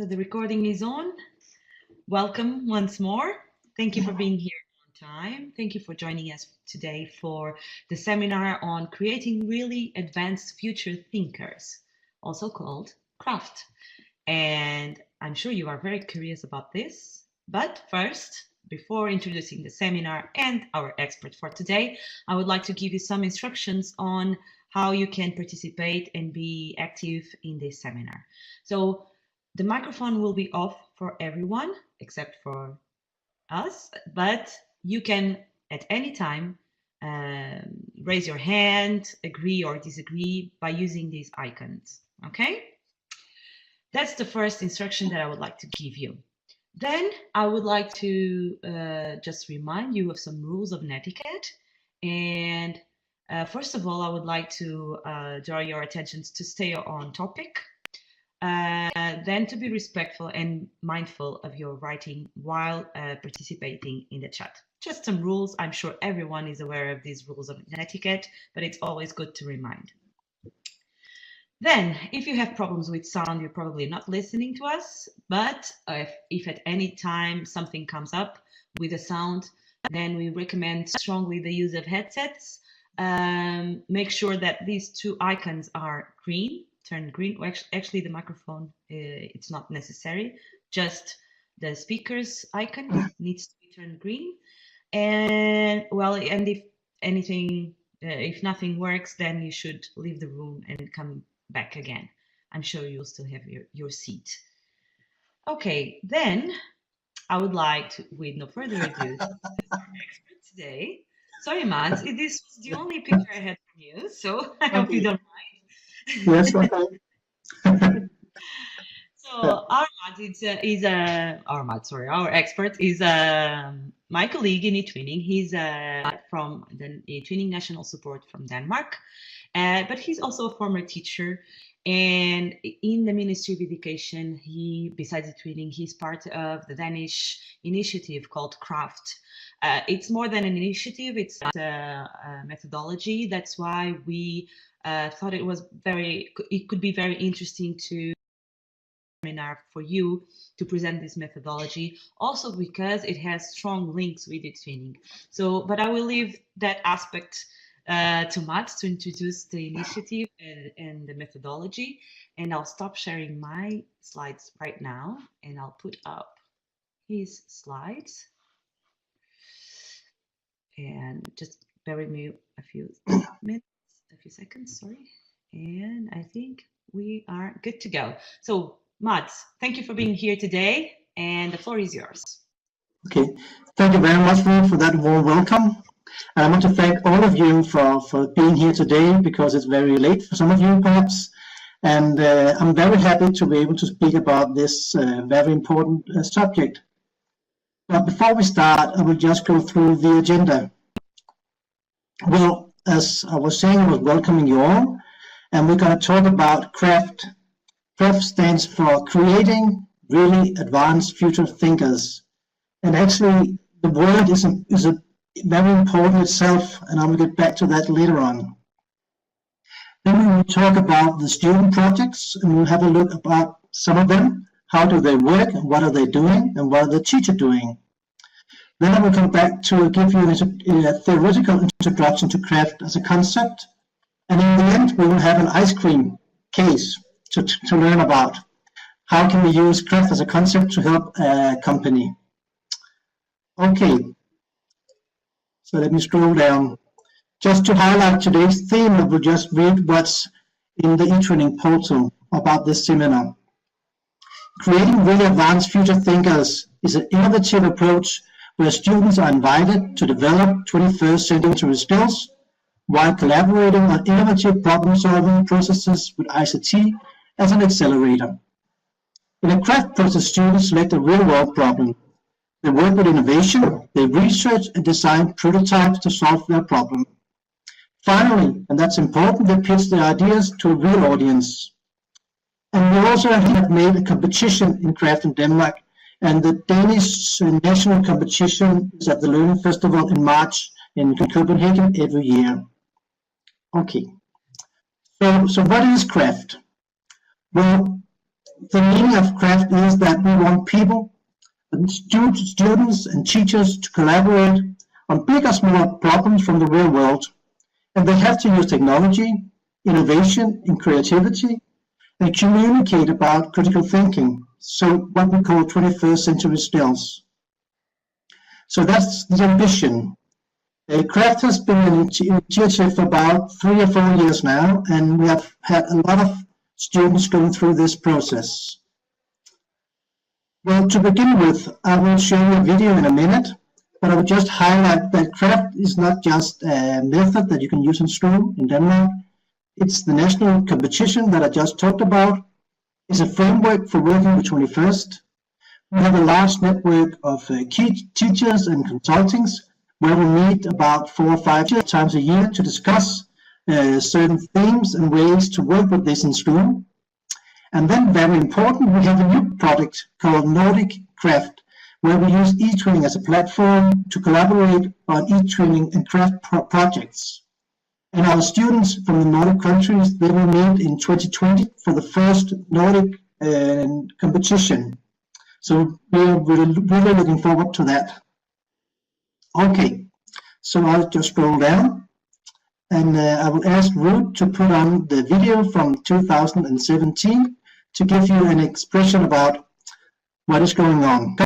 So the recording is on. Welcome once more. Thank you for being here on time. Thank you for joining us today for the seminar on creating really advanced future thinkers, also called CRAFT. And I'm sure you are very curious about this. But first, before introducing the seminar and our expert for today, I would like to give you some instructions on how you can participate and be active in this seminar. So the microphone will be off for everyone except for us, but you can at any time raise your hand, agree or disagree by using these icons, okay? That's the first instruction that I would like to give you. Then I would like to just remind you of some rules of etiquette. And first of all, I would like to draw your attention to stay on topic. Then to be respectful and mindful of your writing while participating in the chat. Just some rules. I'm sure everyone is aware of these rules of etiquette, but it's always good to remind. Then, if you have problems with sound, you're probably not listening to us, but if at any time something comes up with a sound, then we recommend strongly the use of headsets. Make sure that these two icons are green. Turn green. Actually, the microphone, it's not necessary. Just the speaker's icon needs to be turned green. And well, and if anything, if nothing works, then you should leave the room and come back again. I'm sure you'll still have your seat. Okay, then I would like to, with no further ado, our expert today. Sorry, Mads, this was the only picture I had from you, so I hope you don't mind. Yes, okay. So our expert is my colleague in eTwinning. He's from the eTwinning National Support from Denmark, but he's also a former teacher. And in the Ministry of Education, besides eTwinning, he's part of the Danish initiative called CRAFT. It's more than an initiative; it's a methodology. That's why we thought it could be very interesting to seminar for you to present this methodology, also because it has strong links with eTwinning. So, but I will leave that aspect to Matt to introduce the initiative and the methodology, and I'll stop sharing my slides right now, and I'll put up his slides. And just bear with me a few minutes. A few seconds, sorry. And I think we are good to go. So, Mads, thank you for being here today, and the floor is yours. Okay, thank you very much for that warm welcome. And I want to thank all of you for being here today, because it's very late for some of you perhaps. And I'm very happy to be able to speak about this very important subject. But before we start, I will just go through the agenda. Well, as I was saying, I was welcoming you all, and we're going to talk about CRAFT. CRAFT stands for Creating Really Advanced Future Thinkers. And actually, the word is a very important itself, and I will get back to that later on. Then we will talk about the student projects, and we'll have a look about some of them. How do they work, and what are they doing, and what are the teachers doing? Then I will come back to give you a theoretical introduction to CRAFT as a concept. And in the end, we will have an ice cream case to learn about. How can we use CRAFT as a concept to help a company? Okay, so let me scroll down. Just to highlight today's theme, I will just read what's in the eTwinning portal about this seminar. Creating really advanced future thinkers is an innovative approach where students are invited to develop 21st century skills while collaborating on innovative problem-solving processes with ICT as an accelerator. In a CRAFT process, students select a real-world problem. They work with innovation, they research and design prototypes to solve their problem. Finally, and that's important, they pitch their ideas to a real audience. And we also have made a competition in CRAFT in Denmark, and the Danish national competition is at the Learning Festival in March in Copenhagen every year. Okay, so what is CRAFT? Well, the meaning of craft is that we want people, students and teachers to collaborate on big or small problems from the real world. And they have to use technology, innovation, and creativity, and communicate about critical thinking. So what we call 21st century skills. So that's the ambition. Craft has been an initiative for about 3 or 4 years now, and we have had a lot of students going through this process. Well, to begin with, I will show you a video in a minute, but I will just highlight that craft is not just a method that you can use in school in Denmark. It's the national competition that I just talked about. It's a framework for working with 21st. We have a large network of key teachers and consultants where we meet about 4 or 5 times a year to discuss certain themes and ways to work with this in school. And then, very important, we have a new product called Nordic Craft, where we use eTwinning as a platform to collaborate on eTwinning and craft projects. And our students from the Nordic countries, they will meet in 2020 for the first Nordic competition. So we're really looking forward to that. Okay, so I'll just scroll down, and I will ask Ruth to put on the video from 2017 to give you an expression about what is going on.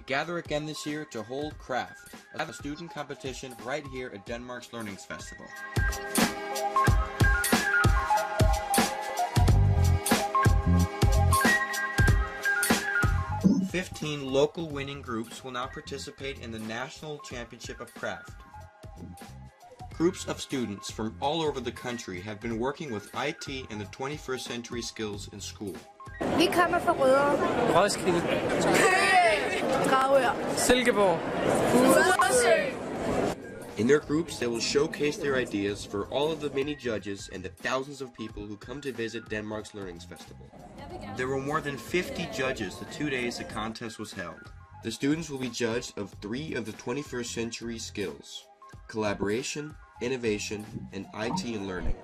Gather again this year to hold Craft, a student competition right here at Denmark's Learnings Festival. "15 local winning groups will now participate in the National Championship of Craft. Groups of students from all over the country have been working with IT and the 21st century skills in school. Vi kommer fra Rødovre, Roskilde, Dragør, Silkeborg. In their groups, they will showcase their ideas for all of the many judges and the thousands of people who come to visit Denmark's Learnings Festival. There were more than 50 judges the 2 days the contest was held. The students will be judged of 3 of the 21st century skills: collaboration, innovation, and IT and learning.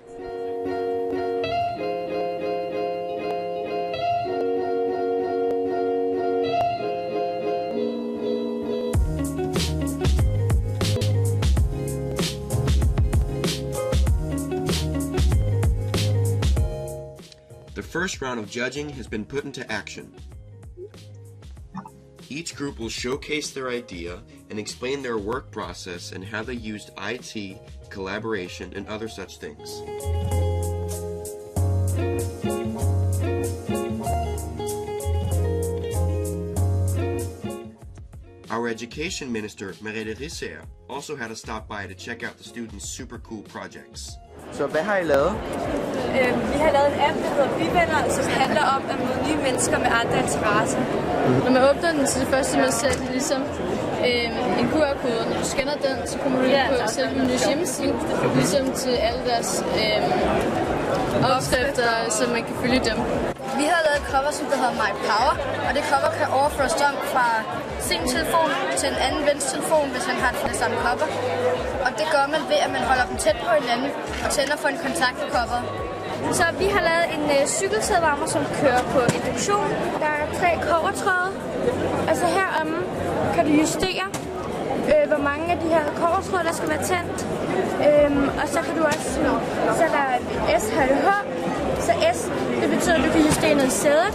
The first round of judging has been put into action. Each group will showcase their idea and explain their work process and how they used IT, collaboration, and other such things. Our education minister, Merete Rissager, also had to stop by to check out the students' super cool projects. Så hvad har I lavet? Vi har lavet en app, der hedder Bivenner, som handler om at møde nye mennesker med andre interesser. Når man åbner den til det første, man ser det ligesom en QR-kode. Når du scanner den, så kommer du ind på selve menus hjemmeside, ligesom til alle deres opskrifter, så man kan følge dem. Vi har lavet et cover, som hedder My Power, og det cover kan overføres om fra sin telefon til en anden vens telefon, hvis han har det samme cover. Og det gør man ved, at man holder dem tæt på hinanden og tænder for en kontakt på cover. Så vi har lavet en cykelsædvarmer, som kører på induktion. Der er 3 kobbertråde. Altså heromme kan du justere, hvor mange af de her kobbertråde, der skal være tændt. Og så kan du også, så der er S, H, H. Så S, det betyder, at du kan justere ned i sædet.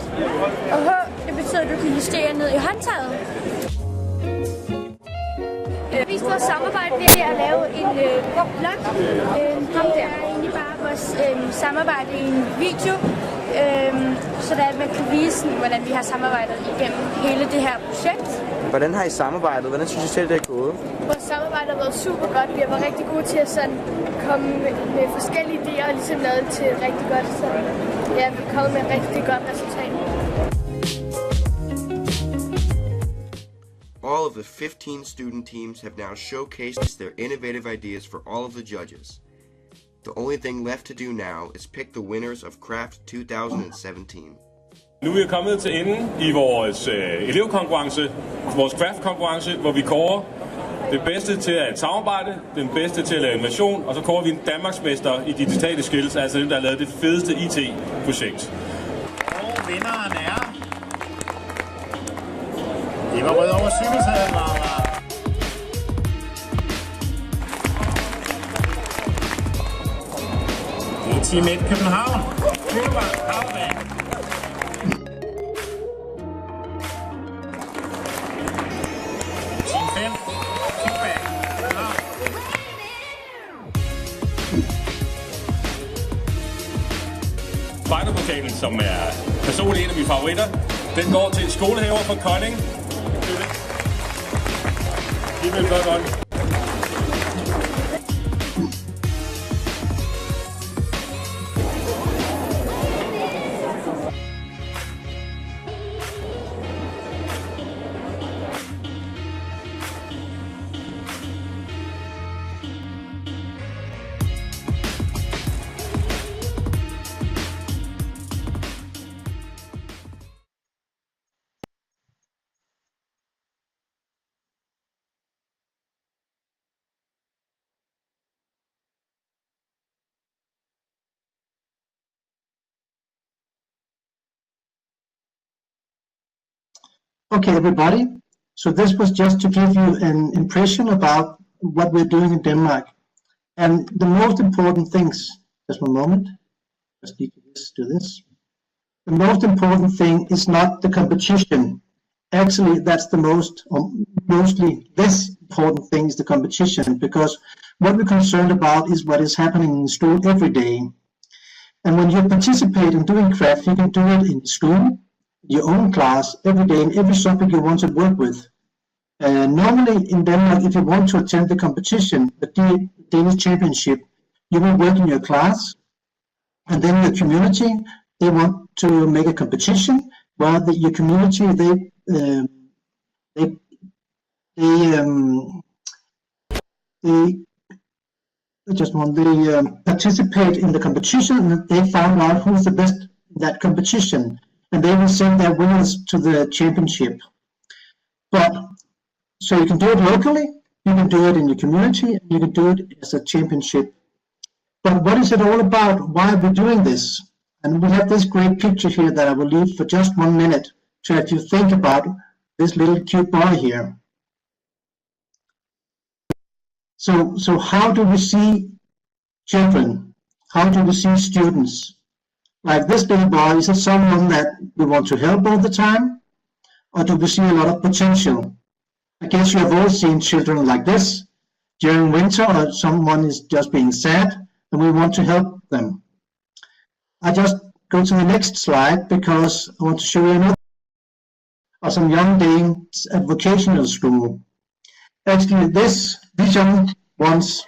Og H, det betyder, at du kan justere ned i håndtaget. Vi skal samarbejde ved at lave en blog. Ham der er egentlig bare vores samarbejde i en video, så at man kan vise, hvordan vi har samarbejdet igennem hele det her projekt. Hvordan har I samarbejdet? Hvordan synes I selv, det er gået? Vores samarbejde har været super godt. Vi har været rigtig gode til at sådan komme med forskellige idéer og ligesom lave det til rigtig godt. Så ja, vi er kommet med et rigtig godt resultat. All of the 15 student teams have now showcased their innovative ideas for all of the judges. The only thing left to do now is pick the winners of Craft 2017. Nu er vi kommet til enden i vores elevkonkurrence, vores craft-konkurrence, hvor vi kårer det bedste til at samarbejde, den bedste til at lave innovation, og så kårer vi en Danmarksmester i digitale skills, altså dem, der har lavet det fedeste IT-projekt. Og vinderen er... Det var Rødovre Cykelcenter. Det er Team 1 København. Team 5 Kickback. Spejderpokalen, som er personligt en af mine favoritter, den går til skolehaver fra Kolding. Det vil godt. Okay, everybody. So this was just to give you an impression about what we're doing in Denmark. And the most important things, just one moment, just need to do this. The most important thing is not the competition. Actually, that's the most, or mostly less important thing is the competition, because what we're concerned about is what is happening in school every day. And when you participate in doing craft, you can do it in school, your own class, every day, in every subject you want to work with. Normally in Denmark, if you want to attend the competition, the Danish championship, you will work in your class, and then your community, they want to make a competition where your community, they participate in the competition, and they find out who's the best in that competition, and they will send their winners to the championship. But so you can do it locally, you can do it in your community, and you can do it as a championship. But what is it all about? Why are we doing this? And we have this great picture here that I will leave for just 1 minute to have you think about this little cute boy here. So how do we see children? How do we see students? Like this little boy, is it someone that we want to help all the time? Or do we see a lot of potential? I guess you have all seen children like this during winter, or someone is just being sad and we want to help them. I just go to the next slide because I want to show you another of some young Danes at vocational school. Actually, these young ones,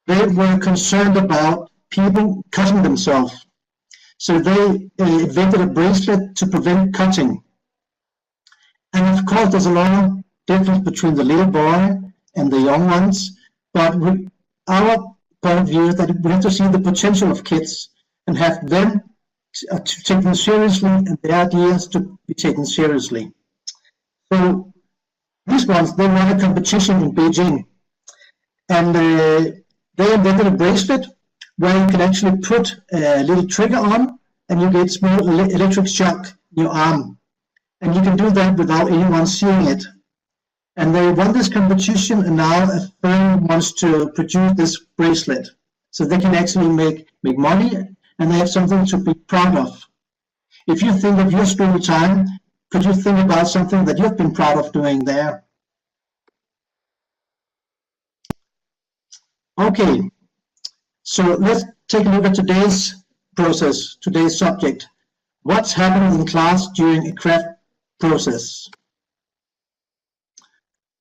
they were concerned about people cutting themselves. So they invented a bracelet to prevent cutting. And of course, there's a lot of difference between the little boy and the young ones. But our point of view is that we have to see the potential of kids and have them to take them seriously and their ideas to be taken seriously. So these ones, they won a competition in Beijing, and they invented a bracelet where you can actually put a little trigger on and you get small electric shock in your arm, and you can do that without anyone seeing it. And they won this competition, and now a firm wants to produce this bracelet so they can actually make money, and they have something to be proud of. If you think of your school time, could you think about something that you've been proud of doing there? Okay, so let's take a look at today's process, today's subject. What's happening in class during a craft process?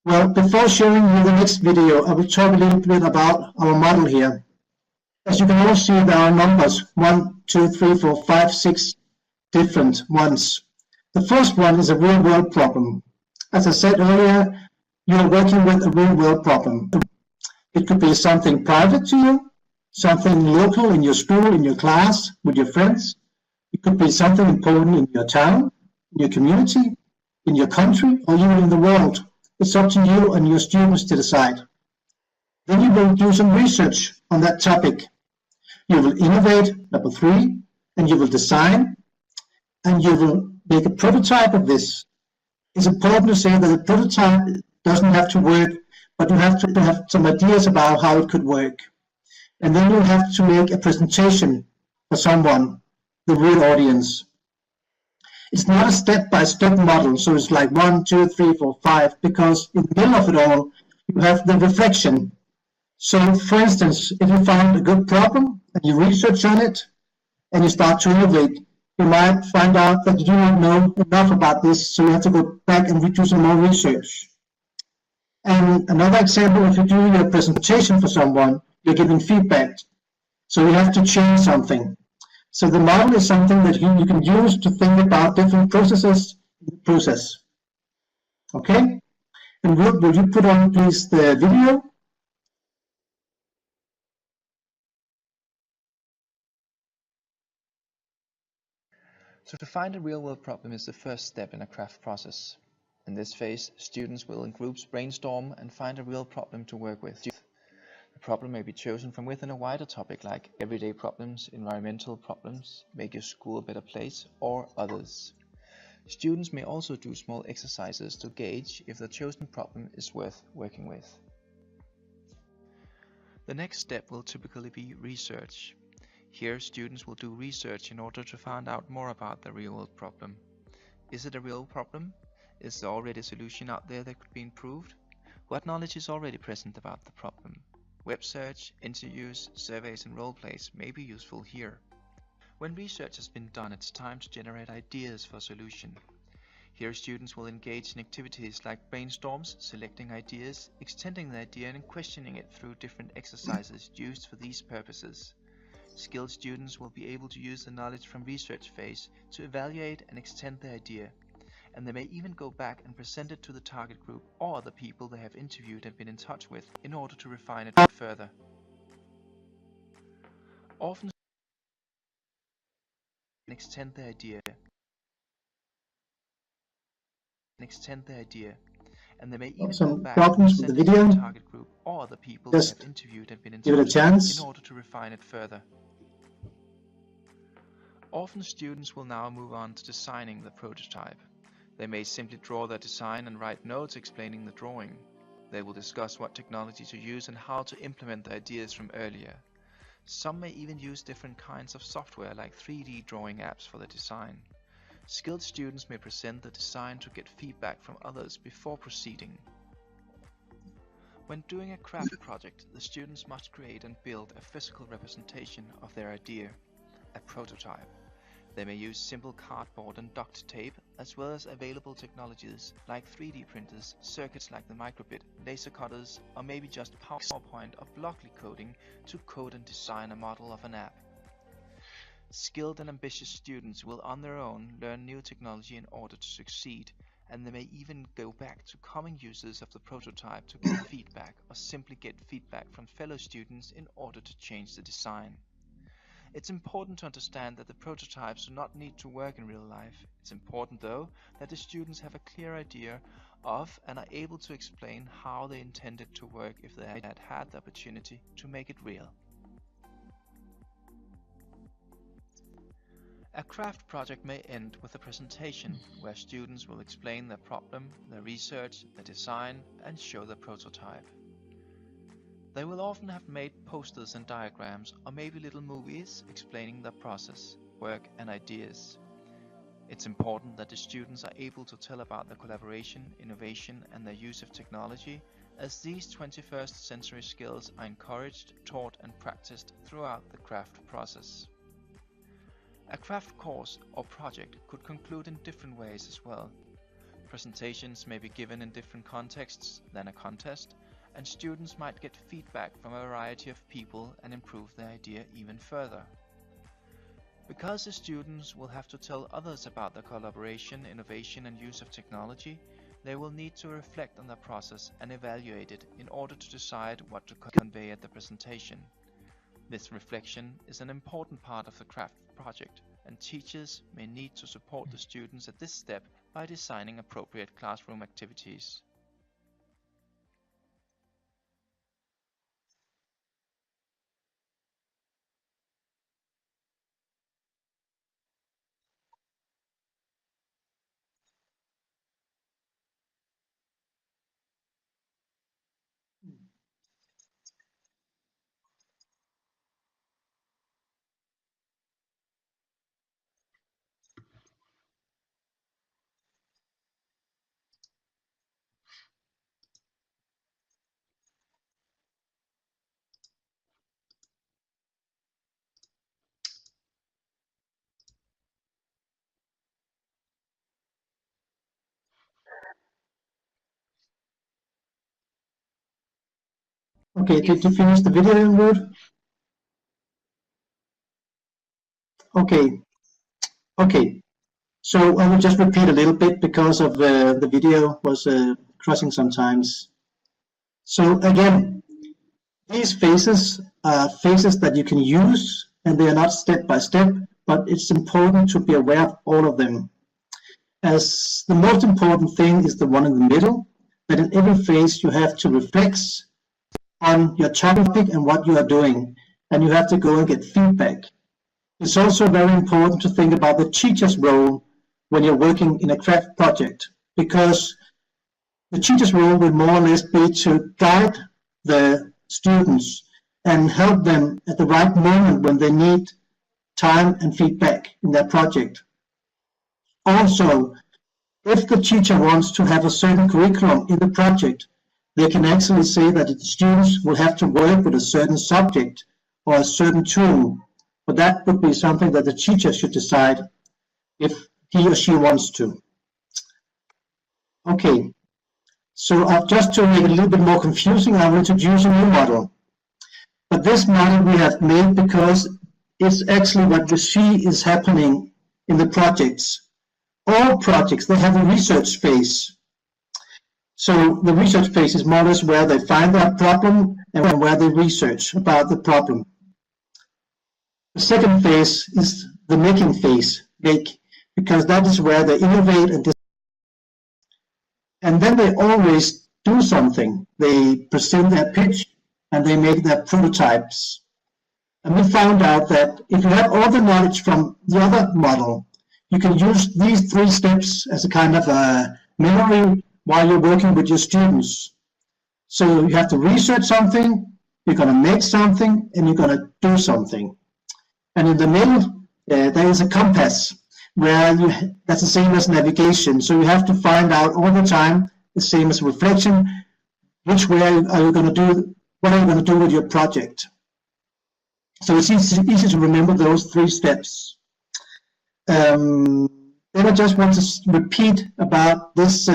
Well, before showing you the next video, I will talk a little bit about our model here. As you can all see, there are numbers 1, 2, 3, 4, 5, 6 different ones. The first one is a real-world problem. As I said earlier, you are working with a real-world problem. It could be something private to you, something local in your school, in your class, with your friends. It could be something important in your town, in your community, in your country, or even in the world. It's up to you and your students to decide. Then you will do some research on that topic. You will innovate, number 3, and you will design, and you will make a prototype of this. It's important to say that the prototype doesn't have to work, but you have to have some ideas about how it could work. And then you have to make a presentation for someone, the real audience. It's not a step-by-step model, so it's like 1, 2, 3, 4, 5, because in the middle of it all, you have the reflection. So, for instance, if you find a good problem and you research on it and you start to innovate, you might find out that you do not know enough about this, so you have to go back and do some more research. And another example, if you do your presentation for someone, you're giving feedback. So you have to change something. So the model is something that you can use to think about different processes in the process. Okay? And will you put on, please, the video? So to find a real-world problem is the first step in a craft process. In this phase, students will in groups brainstorm and find a real problem to work with. The problem may be chosen from within a wider topic like everyday problems, environmental problems, make your school a better place, or others. Students may also do small exercises to gauge if the chosen problem is worth working with. The next step will typically be research. Here, students will do research in order to find out more about the real-world problem. Is it a real problem? Is there already a solution out there that could be improved? What knowledge is already present about the problem? Web search, interviews, surveys and role-plays may be useful here. When research has been done, it's time to generate ideas for a solution. Here, students will engage in activities like brainstorms, selecting ideas, extending the idea and questioning it through different exercises used for these purposes. Skilled students will be able to use the knowledge from research phase to evaluate and extend the idea, and they may even go back and present it to the target group or the people they have interviewed and been in touch with in order to refine it further. Often extend the idea, and they may even go back and present it to the target group or the people they have interviewed and been in touch with in order to refine it further. Often students will now move on to designing the prototype. They may simply draw their design and write notes explaining the drawing. They will discuss what technology to use and how to implement the ideas from earlier. Some may even use different kinds of software like 3D drawing apps for the design. Skilled students may present the design to get feedback from others before proceeding. When doing a craft project, the students must create and build a physical representation of their idea, a prototype. They may use simple cardboard and duct tape, as well as available technologies like 3D printers, circuits like the microbit, laser cutters, or maybe just PowerPoint or Blockly coding to code and design a model of an app. Skilled and ambitious students will on their own learn new technology in order to succeed, and they may even go back to common users of the prototype to get feedback or simply get feedback from fellow students in order to change the design. It's important to understand that the prototypes do not need to work in real life. It's important, though, that the students have a clear idea of and are able to explain how they intend it to work if they had had the opportunity to make it real. A craft project may end with a presentation where students will explain their problem, their research, their design, and show the prototype. They will often have made posters and diagrams, or maybe little movies explaining their process, work and ideas. It's important that the students are able to tell about their collaboration, innovation and their use of technology, as these 21st century skills are encouraged, taught and practiced throughout the craft process. A craft course or project could conclude in different ways as well. Presentations may be given in different contexts than a contest, and students might get feedback from a variety of people and improve their idea even further. Because the students will have to tell others about their collaboration, innovation and use of technology, they will need to reflect on their process and evaluate it in order to decide what to convey at the presentation. This reflection is an important part of the craft project, and teachers may need to support the students at this step by designing appropriate classroom activities. Okay, did you finish the video, Ruth? Okay, okay. So I will just repeat a little bit because of the video was crossing sometimes. So again, these phases are phases that you can use, and they are not step by step, but it's important to be aware of all of them. As the most important thing is the one in the middle, that in every phase you have to reflect on your topic and what you are doing, and you have to go and get feedback. It's also very important to think about the teacher's role when you're working in a craft project, because the teacher's role will more or less be to guide the students and help them at the right moment when they need time and feedback in their project. Also, if the teacher wants to have a certain curriculum in the project, they can actually say that the students will have to work with a certain subject or a certain tool, but that would be something that the teacher should decide if he or she wants to. Okay, so just to make it a little bit more confusing, I will introduce a new model. But this model we have made because it's actually what you see is happening in the projects. All projects, they have a research phase. So the research phase is more or less where they find that problem and where they research about the problem. The second phase is the making phase, because that is where they innovate and then they always do something. They present their pitch and they make their prototypes. And we found out that if you have all the knowledge from the other model, you can use these 3 steps as a kind of a memory while you're working with your students. So you have to research something, you're going to make something, and you're going to do something. And in the middle, there is a compass, where that's the same as navigation. So you have to find out all the time, the same as reflection, which way are you going to do, what are you going to do with your project. So it's easy to remember those 3 steps. Then I just want to repeat about this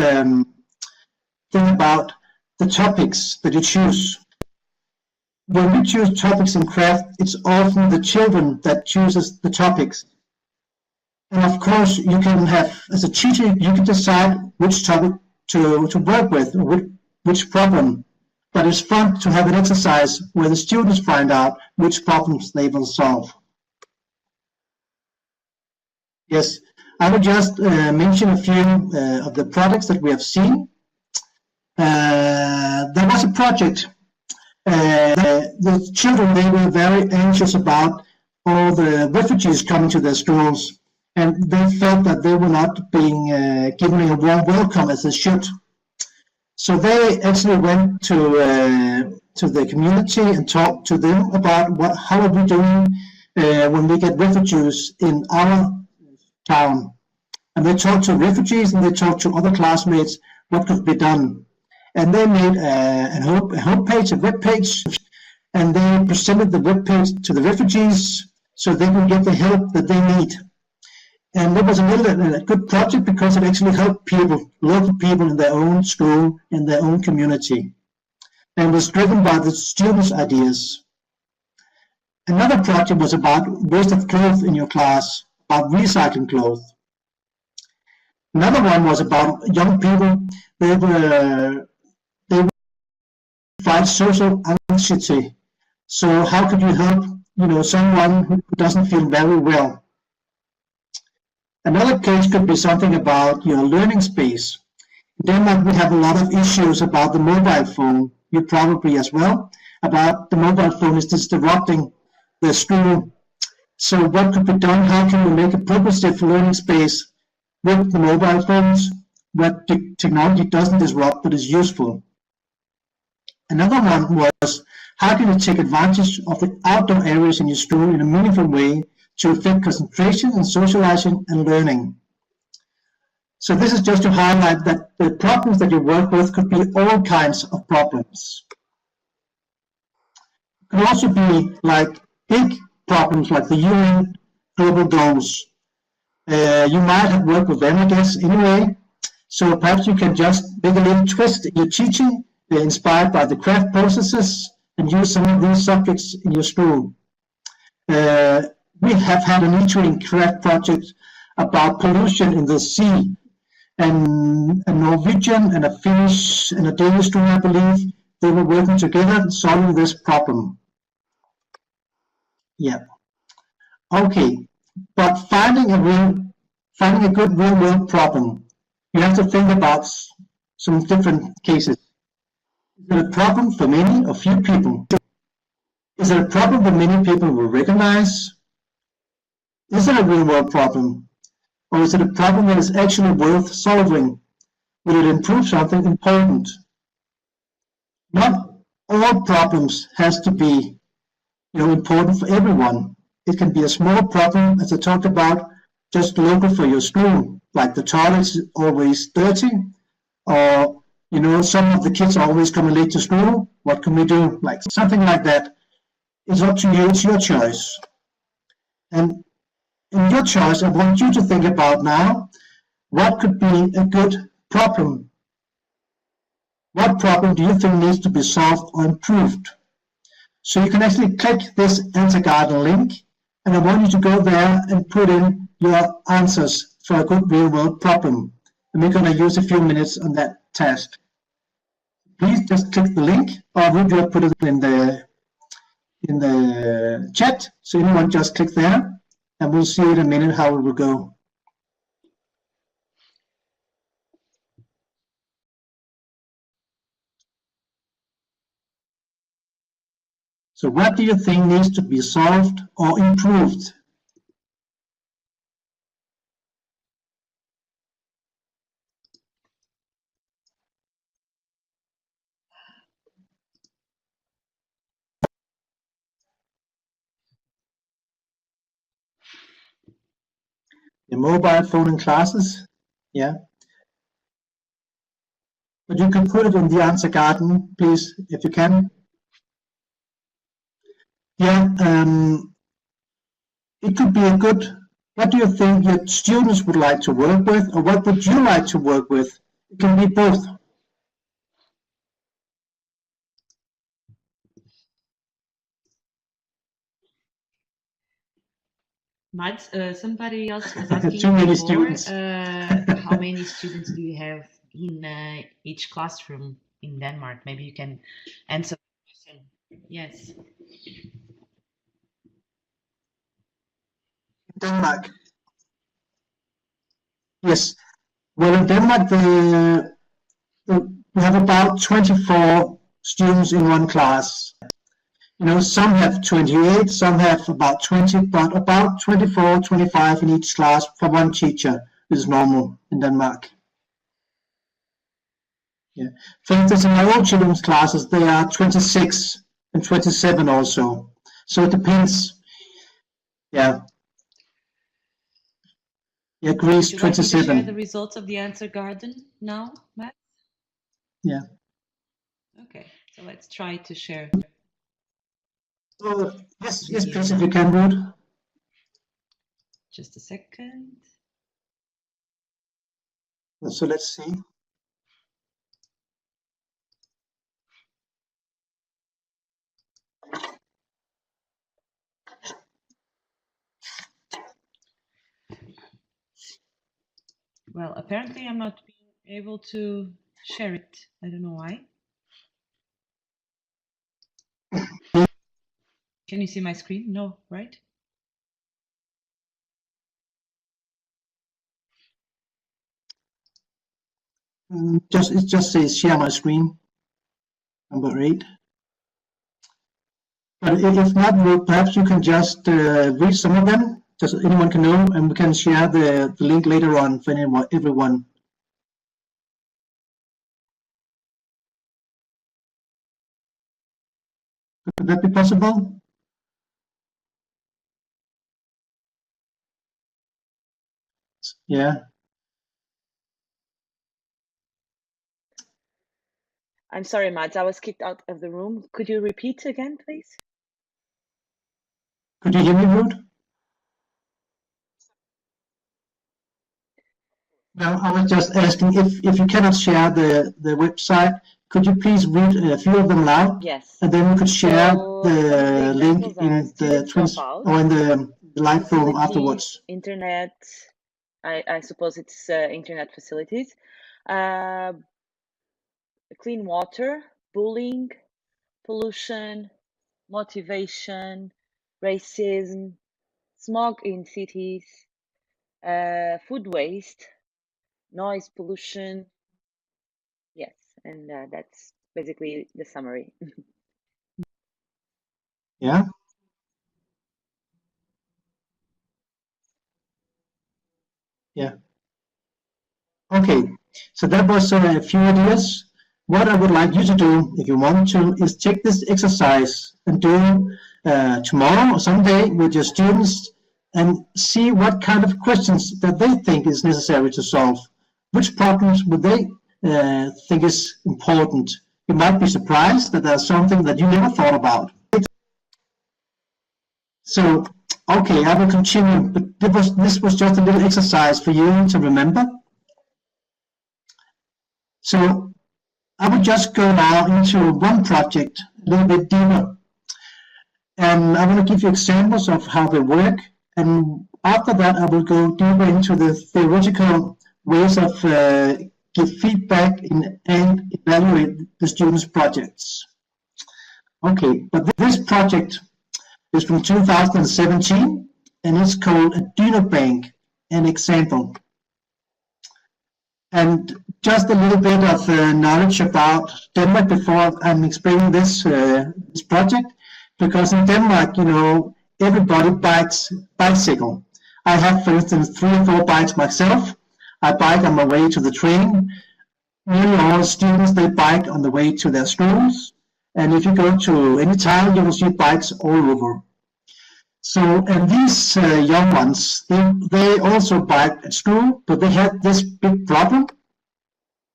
thing about the topics that you choose. When we choose topics in craft, it's often the children that chooses the topics. And of course, you can have, as a teacher, you can decide which topic to work with, which problem. But it's fun to have an exercise where the students find out which problems they will solve. Yes, I will just mention a few of the projects that we have seen. There was a project. The children, they were very anxious about all the refugees coming to their schools, and they felt that they were not being given a warm welcome as they should. So they actually went to the community and talked to them about how are we doing when we get refugees in our town. And they talked to refugees and they talked to other classmates what could be done. And they made a homepage, a web page, and they presented the web page to the refugees so they can get the help that they need. And it was a good project because it actually helped people, local people in their own school, in their own community, and was driven by the students' ideas. Another project was about waste of clothes in your class, about recycling clothes. Another one was about young people. They fight social anxiety. So how could you help someone who doesn't feel very well. Another case could be something about your learning space. In Denmark, we have a lot of issues about the mobile phone. You probably as well, about the mobile phone is disrupting the school. So what could be done? How can we make a purposive learning space with the mobile phones where the technology doesn't disrupt but is useful? Another one was, how can you take advantage of the outdoor areas in your school in a meaningful way to affect concentration and socializing and learning? So this is just to highlight that the problems that you work with could be all kinds of problems. It could also be like big problems like the UN global goals. You might have worked with them, I guess, anyway. So perhaps you can just make a little twist in your teaching, inspired by the craft processes, and use some of these subjects in your school. We have had an eTwinning craft project about pollution in the sea, and a Norwegian and a Finnish and a Danish student, I believe, they were working together solving this problem. Yeah. Okay, but finding a good real-world problem, you have to think about some different cases. Is it a problem for many or few people? Is it a problem that many people will recognize? Is it a real-world problem? Or is it a problem that is actually worth solving? Will it improve something important? Not all problems has to be important for everyone. It can be a small problem, as I talked about, just local for your school, like the toilet's always dirty, or some of the kids are always coming late to school. What can we do? Like something like that. It's up to you. It's your choice. And in your choice, I want you to think about now, what could be a good problem? What problem do you think needs to be solved or improved? So you can actually click this Answer Garden link, and I want you to go there and put in your answers for a good real-world problem. And we're going to use a few minutes on that task. Please just click the link, or would you put it in the chat? So anyone just click there, and we'll see in a minute how it will go. So what do you think needs to be solved or improved? The mobile phone in classes, yeah. But you can put it in the answer garden, please, if you can. Yeah, it could be a good, what do you think your students would like to work with, or what would you like to work with? It can be both. Mads, somebody else was asking Too many before, students. how many students do you have in each classroom in Denmark? Maybe you can answer the question. Yes. Denmark. Yes. Well, in Denmark, we have about 24 students in one class. Some have 28, some have about 20, but about 24, 25 in each class for one teacher is normal in Denmark. Yeah. For instance, in my own children's classes, they are 26 and 27 also. So it depends. Yeah. Yeah, Greece, Would you like me to 27. share the results of the answer garden now, Matt? Yeah. Okay, so let's try to share. Yes, please, if you can, Ruud. Just a second. So let's see. Well, apparently I'm not being able to share it. I don't know why. Can you see my screen? No, right? It just says share my screen, number 8. But if not, perhaps you can just read some of them, just so anyone can know, and we can share the link later on for everyone. Could that be possible? Yeah. I'm sorry, Mads, I was kicked out of the room. Could you repeat again, please? Could you hear me, Ruth? No, I was just asking if you cannot share the website, could you please read a few of them loud? Yes. And then we could share So the link examples are in the student Twins dropout, or in the live forum facility, afterwards. internet, I suppose it's internet facilities, clean water, bullying, pollution, motivation, racism, smog in cities, food waste, noise pollution. Yes, and that's basically the summary. Yeah. Yeah. Okay, so that was a few ideas. What I would like you to do, if you want to, is take this exercise and do tomorrow or someday with your students and see what kind of questions that they think is necessary to solve. Which problems would they think is important? You might be surprised that there's something that you never thought about. So, okay, I will continue, but this was just a little exercise for you to remember. So I would just go now into one project a little bit deeper. And I want to give you examples of how they work. And after that, I will go deeper into the theoretical ways of give feedback and evaluate the students' projects. Okay, but this project is from 2017, and it's called a DynoBank, an example. And just a little bit of knowledge about Denmark before I'm explaining this project, because in Denmark, you know, everybody bikes bicycle. I have, for instance, 3 or 4 bikes myself. I bike on my way to the train. Nearly all students, they bike on the way to their schools. And if you go to any town, you will see bikes all over. So, and these young ones, they also bike at school, but they had this big problem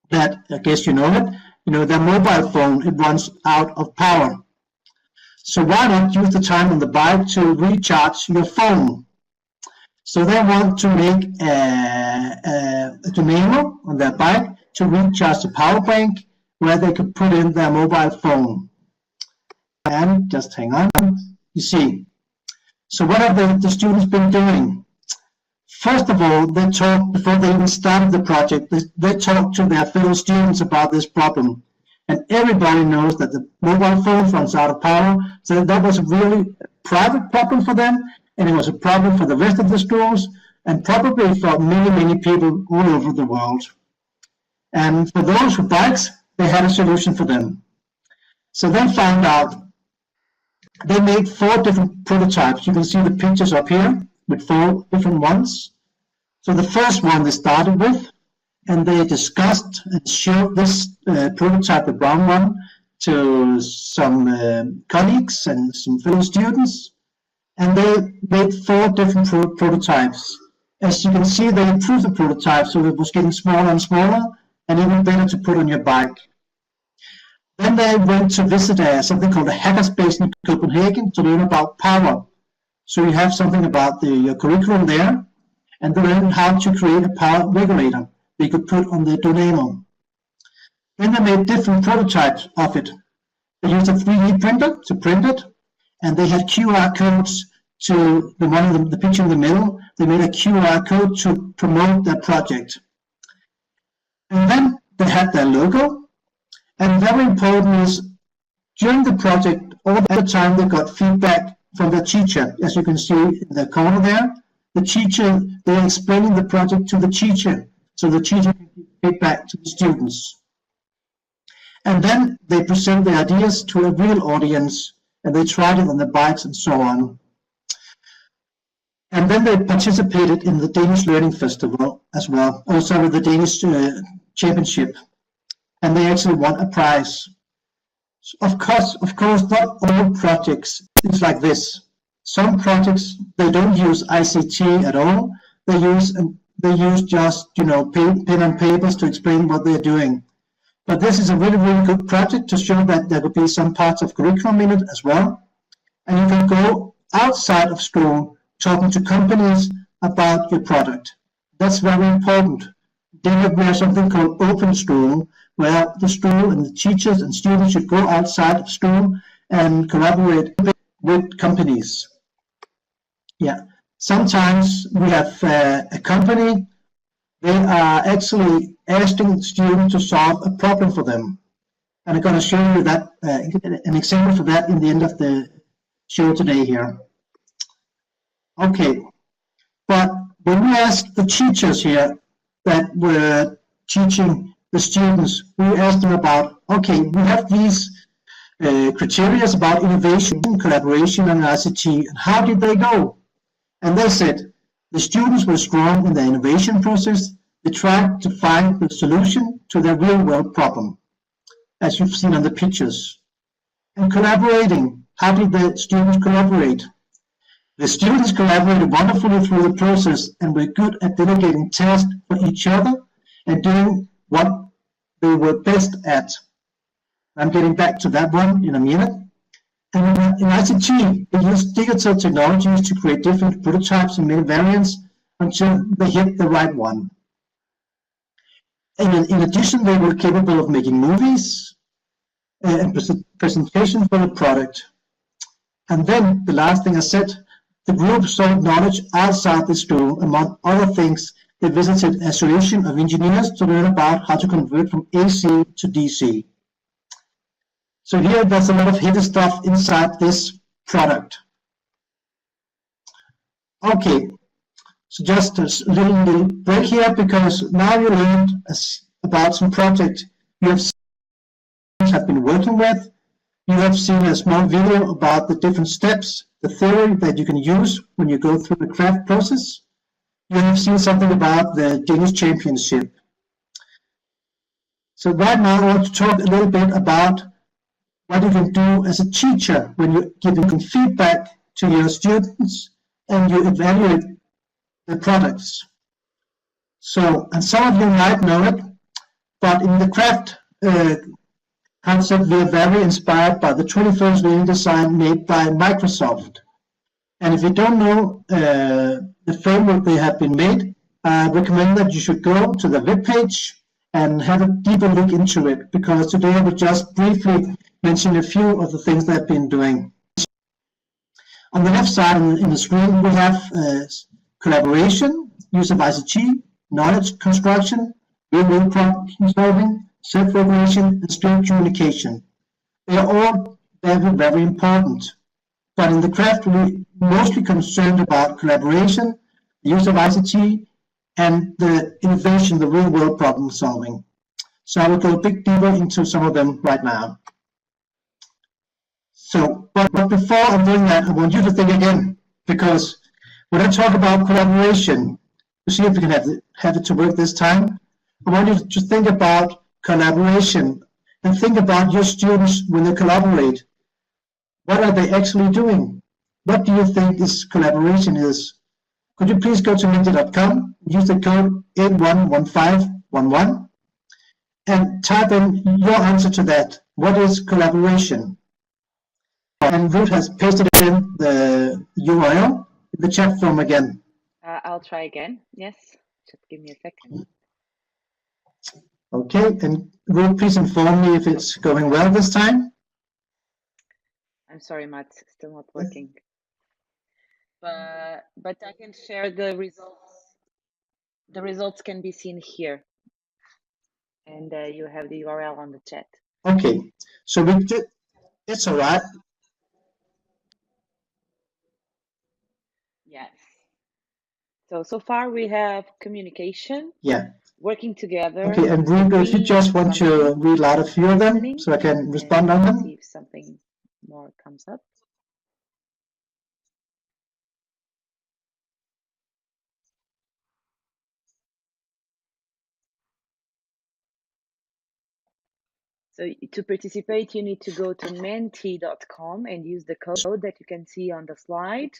that, I guess you know it, you know, their mobile phone, it runs out of power. So why not use the time on the bike to recharge your phone? So they want to make a Dynamo on their bike to recharge the power bank where they could put in their mobile phone. And just hang on, you see. So what have the students been doing? First of all, they talked, before they even started the project, they talked to their fellow students about this problem. And everybody knows that the mobile phone runs out of power, so that was a really private problem for them, and it was a problem for the rest of the schools, and probably for many, many people all over the world. And for those who bikes, they had a solution for them. So they found out, they made 4 different prototypes. You can see the pictures up here with 4 different ones. So the first one they started with, and they discussed and showed this prototype, the brown one, to some colleagues and some fellow students. And they made 4 different prototypes. As you can see, they improved the prototype, so it was getting smaller and smaller, and even better to put on your bike. Then they went to visit something called a hackerspace in Copenhagen to learn about power. So you have something about your curriculum there, and they learned how to create a power regulator they could put on the Dynamo. Then they made different prototypes of it. They used a 3D printer to print it, and they had QR codes to the one in the picture in the middle. They made a QR code to promote their project. And then they had their logo. And very important is, during the project, all the time they got feedback from the teacher. As you can see in the corner there, the teacher, they're explaining the project to the teacher, so the teacher can give feedback to the students. And then they present the ideas to a real audience, and they tried it on the bikes and so on. And then they participated in the Danish Learning Festival as well, also with the Danish Championship, and they actually won a prize. Of course, not all projects is like this. Some projects, they don't use ICT at all. They use just, you know, pen and papers to explain what they're doing. But this is a really, really good project to show that there will be some parts of curriculum in it as well. And you can go outside of school talking to companies about your product. That's very important. Then we have something called open school, where the school and the teachers and students should go outside of school and collaborate with companies. Yeah, sometimes we have a company, they are actually asking students to solve a problem for them. And I'm going to show you that an example for that in the end of the show today here. Okay, but when we ask the teachers here that were teaching the students, we asked them about, okay, we have these criteria about innovation, collaboration, and ICT, and how did they go? And they said the students were strong in the innovation process. They tried to find the solution to their real-world problem, as you've seen on the pictures. And collaborating, how did the students collaborate? The students collaborated wonderfully through the process and were good at delegating tasks for each other and doing what they were best at. I'm getting back to that one in a minute. And in ICT, they used digital technologies to create different prototypes and many variants until they hit the right one. And in addition, they were capable of making movies and presentations for the product. And then the last thing I said, the group sought knowledge outside the school. Among other things, they visited an association of engineers to learn about how to convert from AC to DC. So here, there's a lot of hidden stuff inside this product. Okay, so just a little break here, because now you learned about some project you have been working with. You have seen a small video about the different steps, the theory that you can use when you go through the craft process. You have seen something about the Danish Championship. So right now I want to talk a little bit about what you can do as a teacher when you're giving feedback to your students and you evaluate the products. So, and some of you might know it, but in the craft concept, we are very inspired by the 21st learning design made by Microsoft. And if you don't know the framework they have been made, I recommend that you should go to the webpage and have a deeper look into it, because today I will just briefly mention a few of the things they've been doing. On the left side in the screen, we have collaboration, use of ICT, knowledge construction, real-world problem solving, self-regulation, and strong communication. They are all very, very important. But in the craft, we're mostly concerned about collaboration, the use of ICT, and the innovation, the real-world problem solving. So I will go a bit deeper into some of them right now. So, but before I'm doing that, I want you to think again, because when I talk about collaboration, to see if we can have it to work this time, I want you to think about collaboration and think about your students when they collaborate. What are they actually doing? What do you think this collaboration is? Could you please go to ninja.com, use the code 811511, and type in your answer to that. What is collaboration? And Ruth has pasted in the URL in the chat form again. I'll try again. Yes, just give me a second. Okay, and Ruth, please inform me if it's going well this time. I'm sorry, Matt, still not working. But I can share the results. The results can be seen here, and you have the URL on the chat. Okay, so we did. It's all right. Yes. So far we have communication, Yeah. working together. Okay, and Ruben, if you just want to read out a few of them so I can respond on them. See if something more comes up. So to participate, you need to go to menti.com and use the code that you can see on the slide.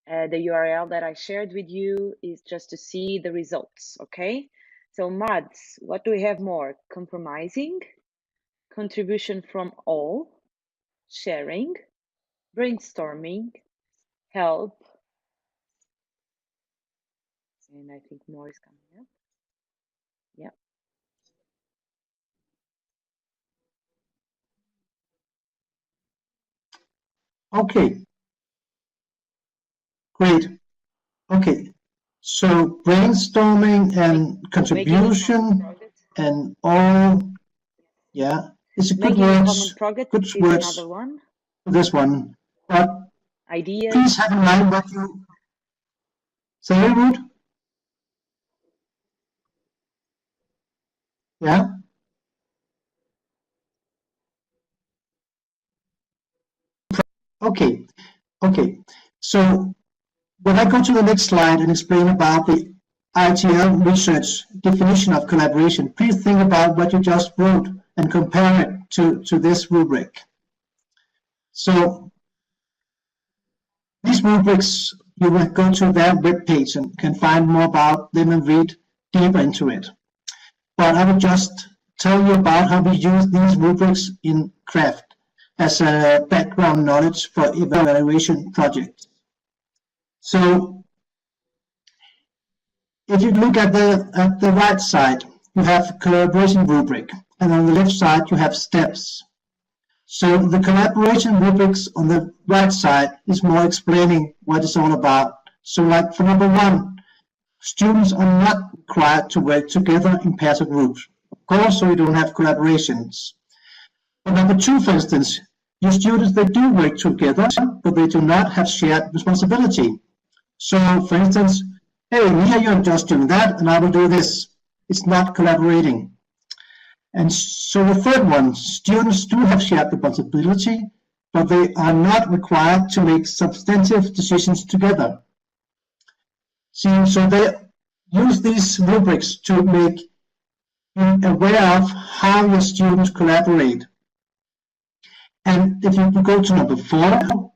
The URL that I shared with you is just to see the results, okay? So Mads, what do we have more? Compromising, contribution from all, sharing, brainstorming, help, and I think more is coming up. Yeah. Okay. Great. Okay. So brainstorming and contribution and all, yeah, it's a good words, good words for this one. But ideas. Please have in mind what you say, Ruth. Yeah. Okay. Okay. So when I go to the next slide and explain about the ITL research definition of collaboration, please think about what you just wrote and compare it to this rubric. So these rubrics, you will go to their webpage and can find more about them and read deeper into it. But I will just tell you about how we use these rubrics in craft as a background knowledge for evaluation projects. So if you look at the right side, you have collaboration rubric, and on the left side you have steps. So the collaboration rubrics on the right side is more explaining what it's all about. So like for number 1, students are not required to work together in pairs or groups. Of course, so we don't have collaborations. For number 2, for instance, your students, they do work together, but they do not have shared responsibility. So for instance, hey, Mia, you're just doing that, and I will do this. It's not collaborating. And so the third one, students do have shared responsibility, but they are not required to make substantive decisions together. See, so they use these rubrics to make you aware of how your students collaborate. And if you go to number 4,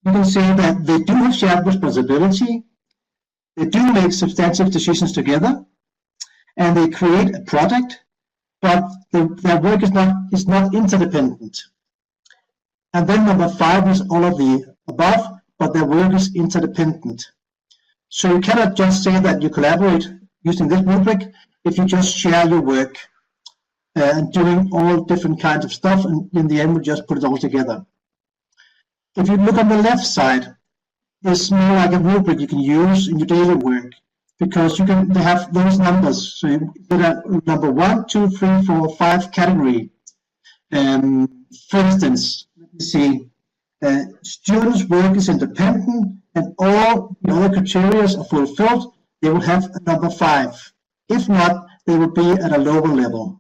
you can say that they do have shared responsibility, they do make substantive decisions together, and they create a product, but their work is not interdependent. And then number 5 is all of the above, but their work is interdependent. So you cannot just say that you collaborate using this rubric if you just share your work and doing all different kinds of stuff, and in the end we just put it all together. If you look on the left side, it's more like a rubric you can use in your daily work, because they have those numbers. So you get number 1, 2, 3, 4, 5 category. For instance, let me see, students' work is independent and all the other criteria are fulfilled, they will have a number 5. If not, they will be at a lower level.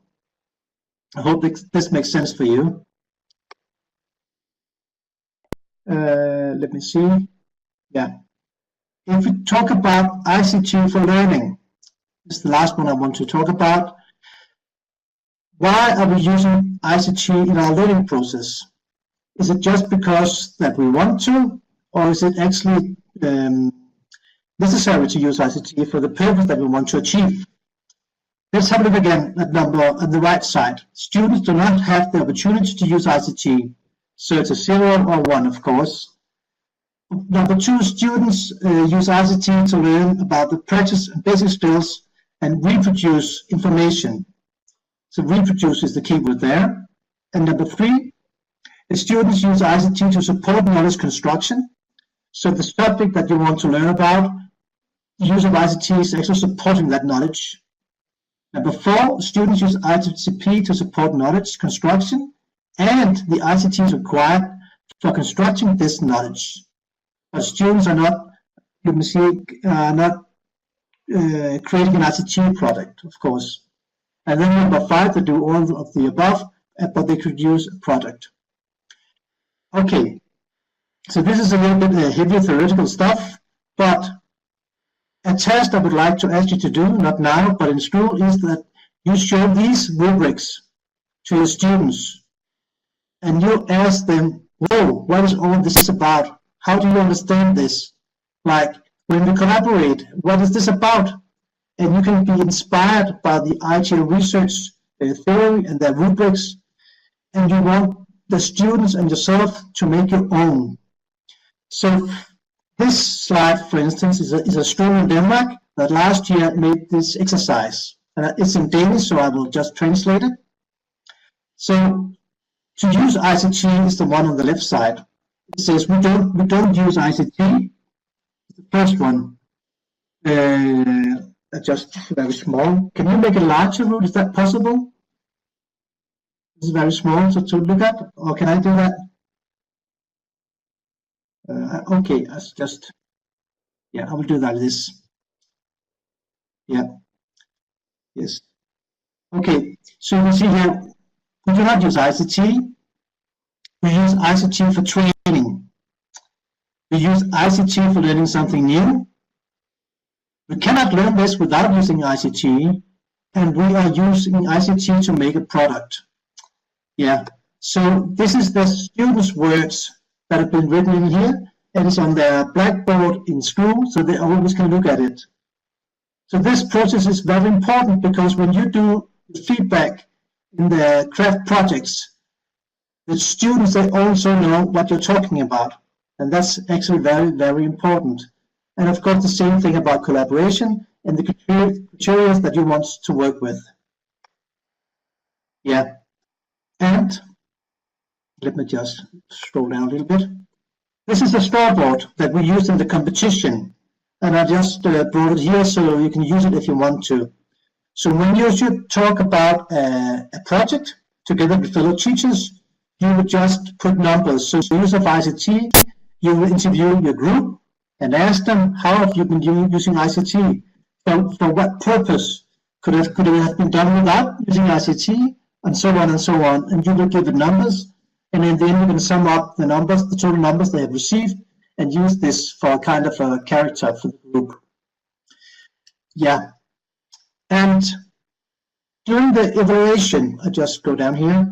I hope this makes sense for you. Let me see. Yeah. If we talk about ICT for learning, this is the last one I want to talk about. Why are we using ICT in our learning process? Is it just because that we want to, or is it actually necessary to use ICT for the purpose that we want to achieve? Let's have a look again at number on the right side. Students do not have the opportunity to use ICT, so it's a 0 or 1, of course. Number 2, students use ICT to learn about the practice and basic skills and reproduce information. So reproduce is the keyword there. And number 3, the students use ICT to support knowledge construction. So the subject that you want to learn about, the use of ICT is actually supporting that knowledge. Number 4, students use ICT to support knowledge construction, and the ICT is required for constructing this knowledge. but students are not, you can see, not creating an ICT product, of course. And then number 5, they do all of the above, but they could use a product. Okay, so this is a little bit heavy theoretical stuff, but a task I would like to ask you to do, not now, but in school, is that you show these rubrics to your students, and you ask them, whoa, what is all this about? How do you understand this? Like, when we collaborate, what is this about? And you can be inspired by the ITL research theory and their rubrics, and you want the students and yourself to make your own. So this slide, for instance, is a school in Denmark that last year made this exercise. It's in Danish, so I will just translate it. So to use ICT is the one on the left side. It says we don't use ICT. The first one, just very small. Can you make it larger, Ruth? Is that possible? This is very small to look at, or can I do that? Okay, yeah, I will do that. This, yeah, yes. Okay, so you can see here, we do not use ICT. We use ICT for training. We use ICT for learning something new. We cannot learn this without using ICT, and we are using ICT to make a product. Yeah, so this is the students' words that have been written in here, and it's on their blackboard in school, so they always can look at it. So this process is very important, because when you do feedback in the craft projects, the students, they also know what you're talking about, and that's actually very, very important. And of course, the same thing about collaboration and the criteria that you want to work with. Yeah, and let me just scroll down a little bit. This is the scoreboard that we used in the competition, and I just brought it here so you can use it if you want to. So when you should talk about a project together with fellow teachers, you would just put numbers. So use of ICT, you will interview your group and ask them, how have you been using ICT? For what purpose? Could it have been done without using ICT? And so on and so on. And you will give it numbers, and then you can sum up the numbers, the total numbers they have received, and use this for kind of a character for the group. Yeah. And during the evaluation, I just go down here.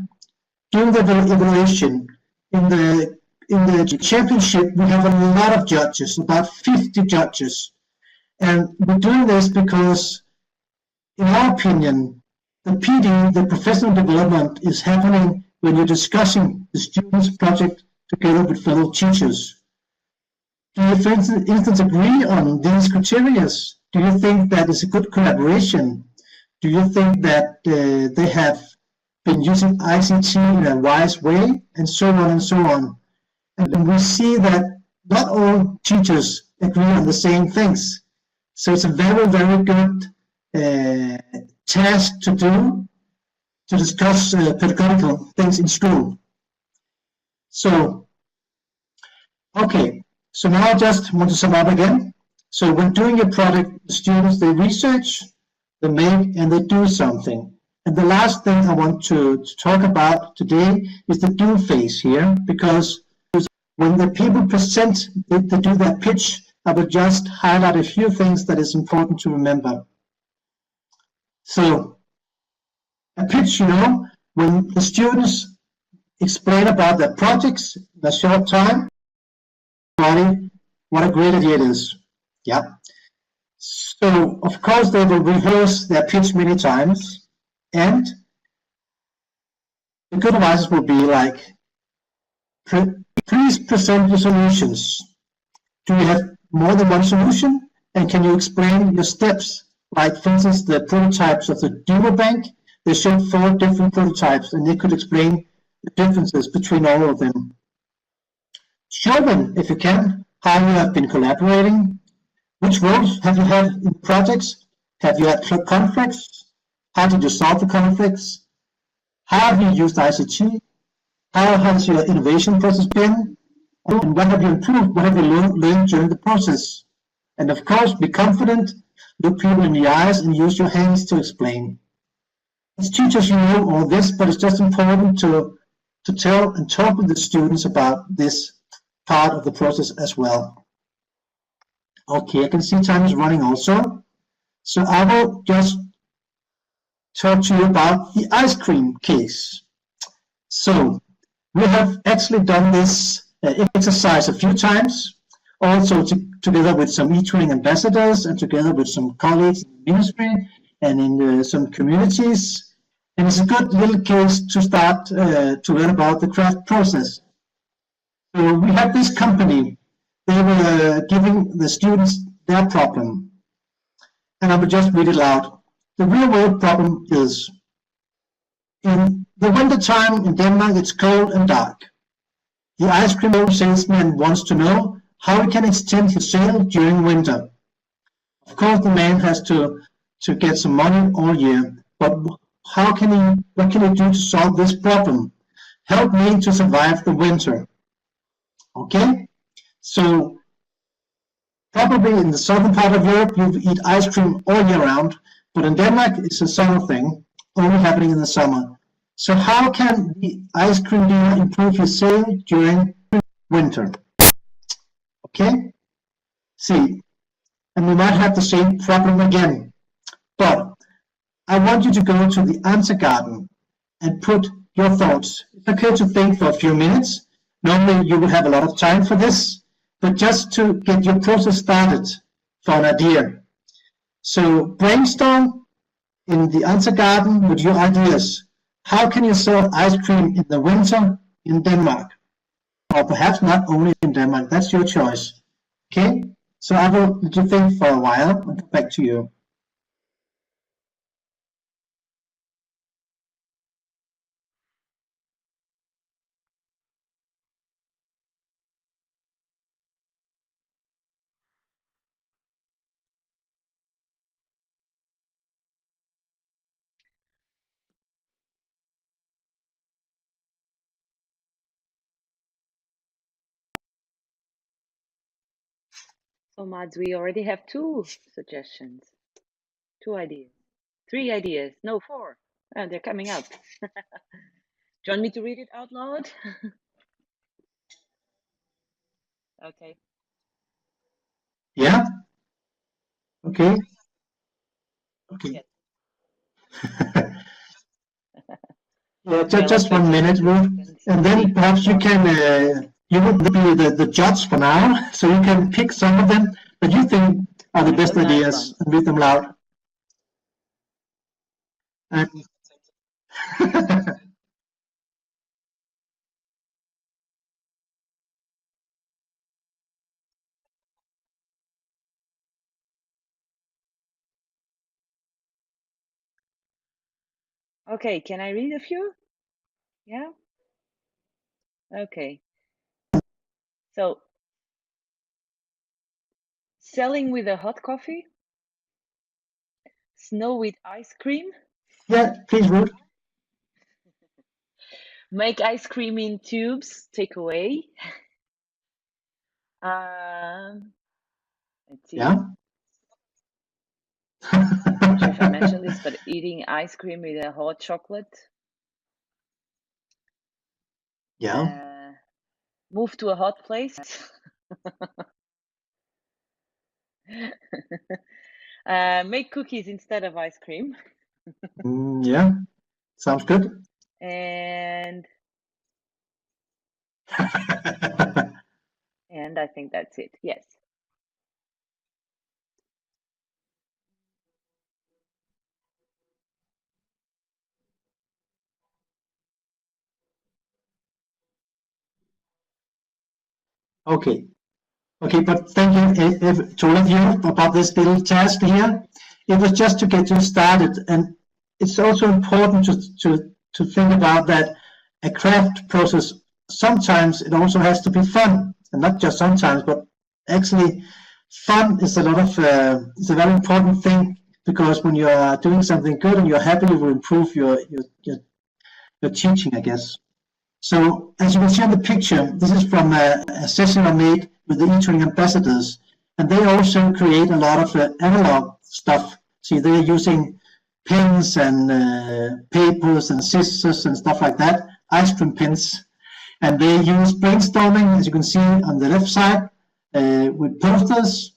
During the evaluation, in the championship, we have a lot of judges, about 50 judges. And we're doing this because, in our opinion, the PD, the professional development, is happening when you're discussing the student's project together with fellow teachers. Do you, for instance, agree on these criteria? Do you think that is a good collaboration? Do you think that they have been using ICT in a wise way, and so on and so on? And we see that not all teachers agree on the same things. So it's a very, very good task to do, to discuss pedagogical things in school. So, okay, so now I just want to sum up again. So when doing a project, the students, they research, they make, and they do something. And the last thing I want to talk about today is the do phase here, because when the people present, they do their pitch, I will just highlight a few things that is important to remember. So, a pitch, you know, when the students explain about their projects in a short time, what a great idea it is. Yeah. So, of course, they will rehearse their pitch many times, and the good advice will be like, please present your solutions. Do you have more than one solution? And can you explain your steps? Like, for instance, the prototypes of the demo bank, they showed 4 different prototypes, and they could explain the differences between all of them. Show them, if you can, how you have been collaborating. Which roles have you had in projects? Have you had conflicts? How did you solve the conflicts? How have you used ICT? How has your innovation process been? And what have you improved? What have you learned during the process? And of course, be confident, look people in the eyes, and use your hands to explain. As teachers, you know all this, but it's just important to tell and talk with the students about this part of the process as well. Okay, I can see time is running also. So I will just talk to you about the ice cream case. So we have actually done this exercise a few times, also together with some eTwinning ambassadors and together with some colleagues in the ministry and in some communities. And it's a good little case to start to learn about the craft process. So we have this company. They were giving the students their problem. And I will just read it loud. The real world problem is, in the winter time in Denmark, it's cold and dark. The ice cream salesman wants to know how he can extend his sale during winter. Of course, the man has to get some money all year, but what can he do to solve this problem? Help me to survive the winter. Okay? So probably in the southern part of Europe, you eat ice cream all year round, but in Denmark, it's a summer thing, only happening in the summer. So how can the ice cream dealer improve his sale during winter? Okay? See, and we might have the same problem again, but I want you to go to the answer garden and put your thoughts. It's okay to think for a few minutes. Normally you will have a lot of time for this, but just to get your process started for an idea. So brainstorm in the answer garden with your ideas. How can you sell ice cream in the winter in Denmark? Or perhaps not only in Denmark, that's your choice. Okay, so I will let you think for a while and come back to you. So Mads, we already have 2 suggestions, 2 ideas, 3 ideas, no 4. Oh, they're coming up. Do you want me to read it out loud? Okay. Yeah? Okay. Okay. Yes. Yeah, just 1 minute, Ruth, and then perhaps you can you will be the judge for now, so you can pick some of them that you think are the best ideas and read them loud. Okay, can I read a few? Yeah? Okay. So, selling with a hot coffee, snow with ice cream. Yeah, please, Ruth. Make ice cream in tubes, take away. Let's see. Yeah. I'm not sure if I mentioned this, but eating ice cream with a hot chocolate. Yeah. Move to a hot place. Make cookies instead of ice cream. Yeah, sounds good. And I think that's it. Yes. Okay. Okay, but thank you to all of you about this little task here. It was just to get you started, and it's also important to think about that a craft process, sometimes it also has to be fun, and not just sometimes, but actually fun is a lot of it's a very important thing, because when you are doing something good and you're happy, you will improve your teaching, I guess. So as you can see on the picture, this is from a session I made with the eTwinning ambassadors, and they also create a lot of analog stuff. See, they're using pens and papers and scissors and stuff like that, ice cream pens, and they use brainstorming, as you can see on the left side, with posters.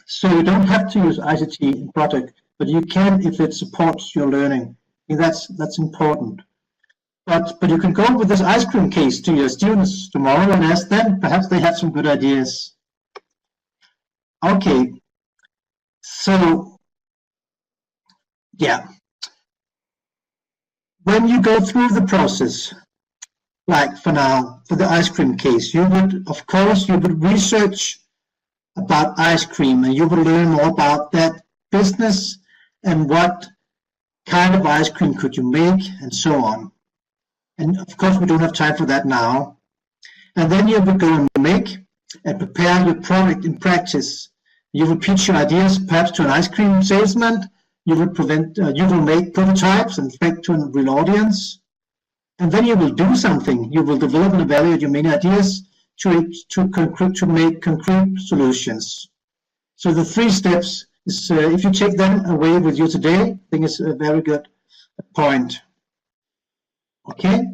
So you don't have to use ICT in project, but you can if it supports your learning. I think that's important. But you can go with this ice cream case to your students tomorrow and ask them. Perhaps they have some good ideas. Okay. So, yeah. When you go through the process, like for now, for the ice cream case, you would, of course, you would research about ice cream, and you will learn more about that business and what kind of ice cream could you make and so on. And of course we don't have time for that now. And then you will go and make and prepare your product in practice. You will pitch your ideas perhaps to an ice cream salesman. You will make prototypes and speak to a real audience. And then you will do something. You will develop and evaluate your many ideas to make concrete solutions. So the 3 steps is, if you take them away with you today, I think it's a very good point. Okay,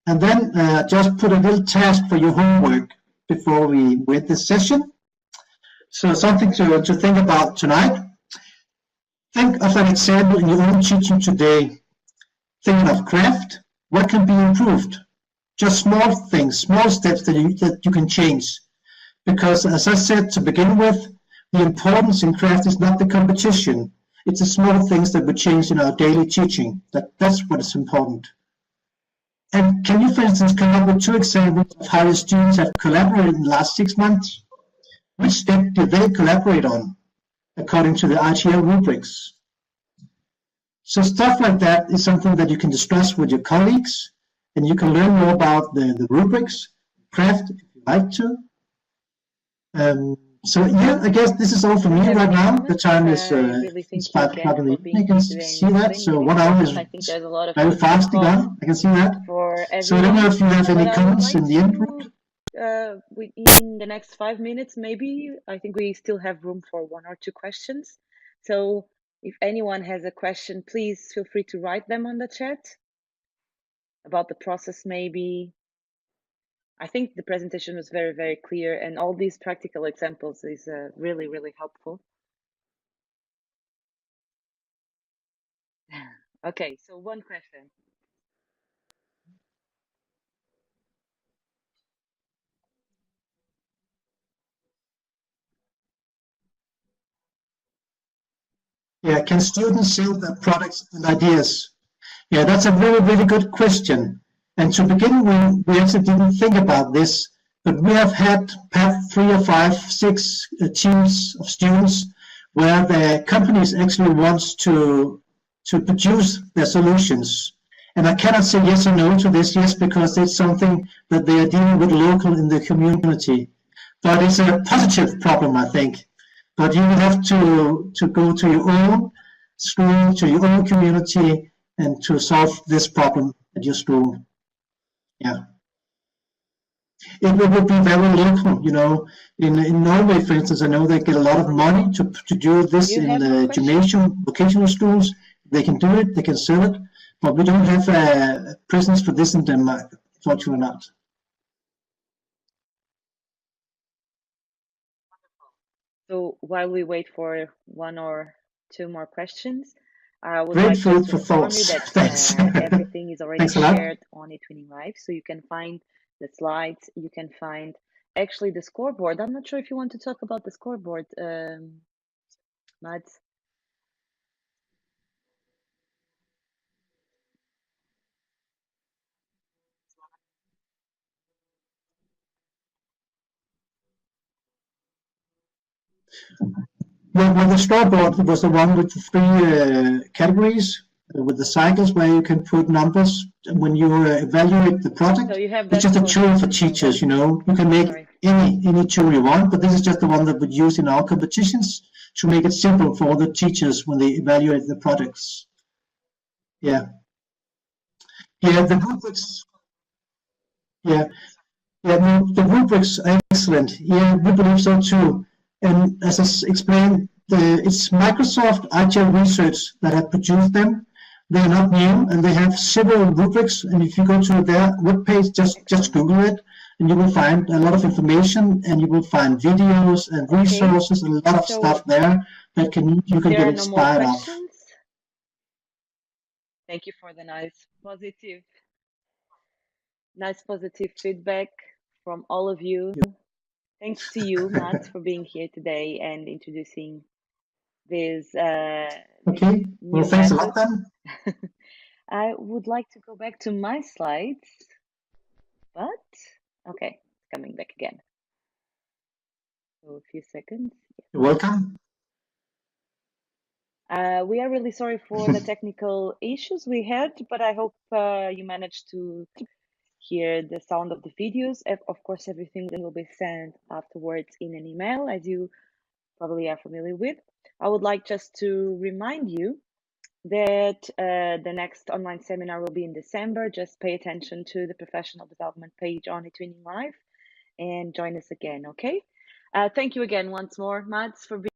and then just put a little task for your homework before we end this session. So something to think about tonight. Think of an example in your own teaching today. Thinking of craft, what can be improved? Just small things, small steps that you can change. Because as I said to begin with, the importance in craft is not the competition. It's the small things that we change in our daily teaching. That's what is important. And can you, for instance, come up with 2 examples of how your students have collaborated in the last 6 months? Which step did they collaborate on, according to the ITL rubrics? So stuff like that is something that you can discuss with your colleagues, and you can learn more about the rubrics, craft, if you like to. So yeah, I guess this is all for me right now. The time is it's 5 o'clock in the evening. I can see that. So 1 hour is very fast gone. I can see that. So I don't know if you have any comments in the input. In the next 5 minutes, maybe. I think we still have room for 1 or 2 questions. So if anyone has a question, please feel free to write them on the chat about the process, maybe. I think the presentation was very, very clear, and all these practical examples is really, really helpful. Okay, so 1 question. Yeah, can students sell their products and ideas? Yeah, that's a really, really good question. And to begin with, we actually didn't think about this, but we have had perhaps 3 or 5, 6 teams of students where the companies actually wants to produce their solutions. And I cannot say yes or no to this, yes, because it's something that they are dealing with local in the community. But it's a positive problem, I think. But you will have to go to your own school, to your own community, and to solve this problem at your school. Yeah. It would be very local, you know. In Norway, for instance, I know they get a lot of money to do this in the gymnasium, vocational schools. They can do it, they can sell it, but we don't have a presence for this in Denmark, fortunately not. So while we wait for 1 or 2 more questions, I would Great like food to for inform you thoughts. that everything is already Thanks a lot. shared on eTwinning Live, so you can find the slides, you can find actually the scoreboard. I'm not sure if you want to talk about the scoreboard, Mads. Well, the scoreboard was the one with the 3 categories, with the cycles where you can put numbers when you evaluate the product. So you have it's just a tool for teachers, you know. You can make any tool you want, but this is just the one that we use in our competitions to make it simple for all the teachers when they evaluate the products. Yeah. Yeah, the rubrics. Yeah, yeah, no, the rubrics are excellent. Yeah, we believe so too. And as I explained, it's Microsoft Agile Research that have produced them. They are not new, and they have several rubrics. And if you go to their webpage, just Google it, and you will find a lot of information, and you will find videos and resources, a lot of So stuff there that you can there get are no more inspired of. questions. Thank you for the nice positive feedback from all of you. Thanks to you, Mats, for being here today and introducing this Okay, well, new thanks a method. lot then. I would like to go back to my slides, but okay, it's coming back again. So a few seconds. You're welcome. We are really sorry for the technical issues we had, but I hope you managed to hear the sound of the videos. Of course, everything will be sent afterwards in an email, as you probably are familiar with. I would like just to remind you that the next online seminar will be in December. Just pay attention to the professional development page on eTwinning Live and join us again, okay? Thank you again once more, Mats, for being